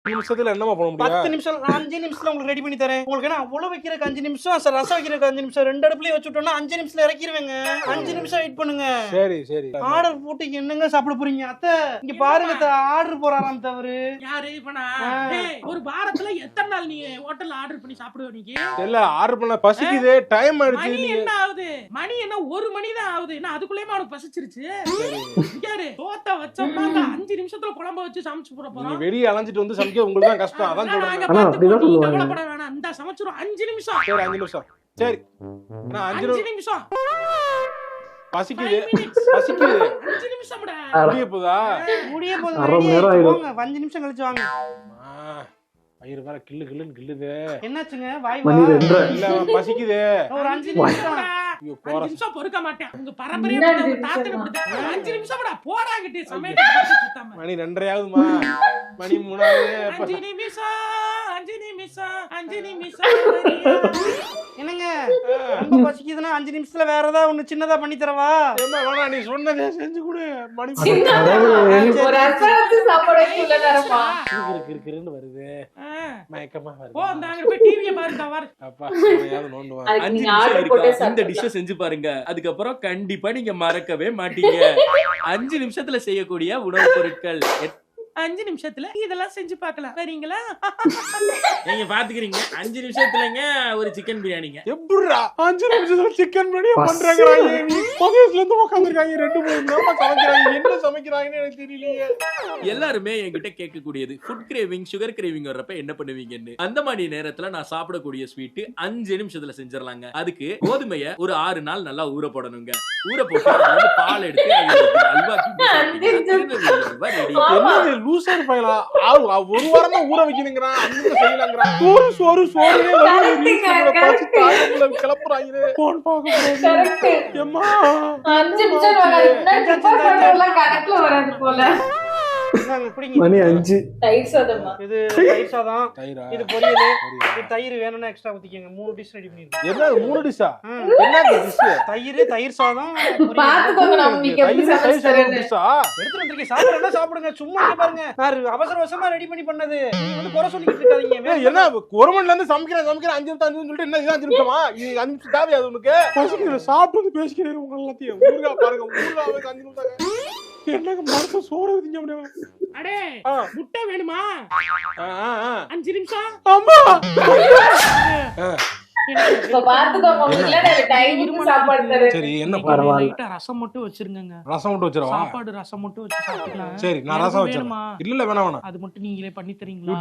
நிமிஷத்துல என்னமா பண்ண முடியும்? 10 நிமிஷம் 5 நிமிஷத்துல உங்களுக்கு ரெடி பண்ணி தரேன். உங்களுக்கு என்ன அவ்வளவு வைக்கிறதுக்கு 5 நிமிஷம், ரசம் வைக்கிறதுக்கு 5 நிமிஷம், 2 அடுப்புலயே வச்சுட்டோம்னா 5 நிமிஷத்துல இறக்கிடுவேங்க. 5 நிமிஷம் வெயிட் பண்ணுங்க. சரி சரி. ஆர்டர் போட்டு என்னங்க சாப்பிட போறீங்க? அத்தை இங்க பாருங்க அத்தை, ஆர்டர் போறாராம் தவறு. யாரு இப்பனா? ஒரு வாரத்துல எத்தனை நாள் நீ ஹோட்டல்ல ஆர்டர் பண்ணி சாப்பிடுவ நீங்க? இல்ல ஆர்டர் பண்ண பசிக்குது, டைம் ஆயிடுச்சு. மணி என்ன ஆகுது? மணி என்ன 1 மணி தான் ஆகுது. என்ன அதுக்குள்ளேயுமா அவனுக்கு பசிச்சிருச்சு? யாரு தோத்த வச்சோம்னா 5 நிமிஷத்துல குழம்பு வச்சு சமைச்சு போட போறோம். நீங்க வெளிய அலைஞ்சிட்டு வந்து சமைக்க உங்களுக்கு தான் கஷ்டம். அதான் சொல்றேன். கவலைப்பட வேணாம். இந்த சமைச்சிரும் 5 நிமிஷம். சரி 5 நிமிஷம். சரி. நான் 5 நிமிஷம். பசிக்குது. பசிக்குது. 5 நிமிஷம்டா. முடிய போதா? முடிய போகுது. வாங்க 5 நிமிஷம் கழிச்சு வாங்க. வயிறு வேற கிள்ளு கிள்ளுன்னு கிள்ளுது. என்னாச்சுங்க? வாய் இல்ல பசிக்குது. ஒரு 5 நிமிஷம். ஐயோ 5 நிமிஷம் பொறுக்க மாட்டேன். உங்க பரம்பரையா தாத்தன விட்டு 5 நிமிஷம்டா போறாங்கட்டி சமையல் சுத்தமா. மணி 2:30 ஆகுதுமா. மணி 3 5 நிமிஷம் 5 நிமிஷம் 5 நிமிஷம். என்னங்க ரொம்ப பசிக்குதுன்னா 5 நிமிஷத்துல வேற ஏதாவது ஒண்ணு சின்னதா பண்ணி தரவா? ஏமா வேணா நீ சொன்னதே செஞ்சு கொடு. மணி ஒரு அசரத்து சாப்பாடு வைக்கல தரமா. கிறுன்னு வருது. மயக்கமா வருது. போ அங்க போய் டிவியை பாருடா வர. அப்பா யாவது நோண்டுவா. 5 நிமிஷம் இருக்கா? இந்த டிஷ் செஞ்சு பாருங்க. அதுக்கப்புறம் கண்டிப்பா நீங்க மறக்கவே மாட்டீங்க. 5 நிமிஷத்துல செய்யக்கூடிய உணவுப் பொருட்கள். 5 நிமிஷத்துல இதெல்லாம் செஞ்சு பார்க்கலாம். வரீங்களா? நீங்க பாத்துக்கிறீங்க 5 நிமிஷத்துலங்க ஒரு சிக்கன் பிரியாணிங்க. எப்படிடா 5 நிமிஷத்துல சிக்கன் பிரியாணி பண்றாங்கறாங்க. பகல்ல இருந்து உட்கார்ந்திருக்காங்க 2-3 நேரமா சமைக்கறாங்க. என்ன சமைக்கறாங்கன்னு எனக்கு தெரியலையே. எல்லாருமே என்கிட்ட கேட்கக்கூடியது ஃபுட் கிரேவிங், சுகர் கிரேவிங் வர்றப்ப என்ன பண்ணுவீங்கன்னு. அந்த மாதிரி நேரத்துல நான் சாப்பிடக்கூடிய ஸ்வீட் 5 நிமிஷத்துல செஞ்சிரலாங்க. அதுக்கு கோதுமையை ஒரு 6 நாள் நல்லா ஊற போடணுங்க. ஊற போட்டு அதுல பால் எடுத்து அல்வா என்னது லூசர் பையலா? ஒரு வாரமா ஊற வைக்கணுங்கறான். அங்க செய்யலங்கறான். சோறு சோறுனே பச்சி தாயங்கள கிளப்புறாங்க. போன் பாக்க கரெக்ட். அம்மா 5 நிமிஷம் வராது. டிபார்ட்மென்ட்ல கணக்குல வராது போல. மணி 5. தயிர் சாதமா? இது தயிர் சாதம். தயிரா? இது பொரியல். இது தயிர் வேணும்னா எக்ஸ்ட்ரா ஊத்திக்கங்க. 3 டிஷ் ரெடி பண்ணிருக்கேன். என்ன 3 டிஷ்ஷா? என்ன டிஷ்? தயிர் சாதம். பாத்துக்கோங்க நான் உங்களுக்கு எப்படி சமைச்சு தரேன்னு. டிஷ்ஷா? எடுத்து வந்திருக்கேன். சாப்பிடுறதா சாப்பிடுங்க. சும்மா இங்க பாருங்க. நான் அவசர அவசரமா ரெடி பண்ணது. நீங்க வந்து குறை சொல்லிட்டு இருக்காதீங்க. என்ன 1 மணில இருந்து சமைக்கிறேன் 5 நிமிஷம் சொல்லிட்டு என்ன இது 5 நிமிஷமா? இது 5 நிமிஷம் தேவையா உனக்கு? பசிக்குது சாப்பிட்டு பேசிக்கிறேன் உங்க எல்லாத்தையும். ஊர்கா பாருங்க. ஊர்காவே 5 நிமிஷம். என்னங்க மரத்த சோறு ஊத்திங்க அப்படியே. அடே முட்டை வேணுமா? 5 நிமிஷம். அம்மா இப்ப பாத்துக்கோங்க உங்களுக்கு நான் டைமுக்கு சாப்பாடு தரேன். சரி என்ன லைட்டா ரசம் மட்டும் வச்சிருங்கங்க. ரசம் மட்டும் வச்சிரவா? சாப்பாடு ரசம் மட்டும் வச்சு சாப்பிடலாம். சரி நான் ரசம் வச்சிரேன். இல்ல வேணாம். அது மட்டும் நீங்களே பண்ணி தரீங்களா?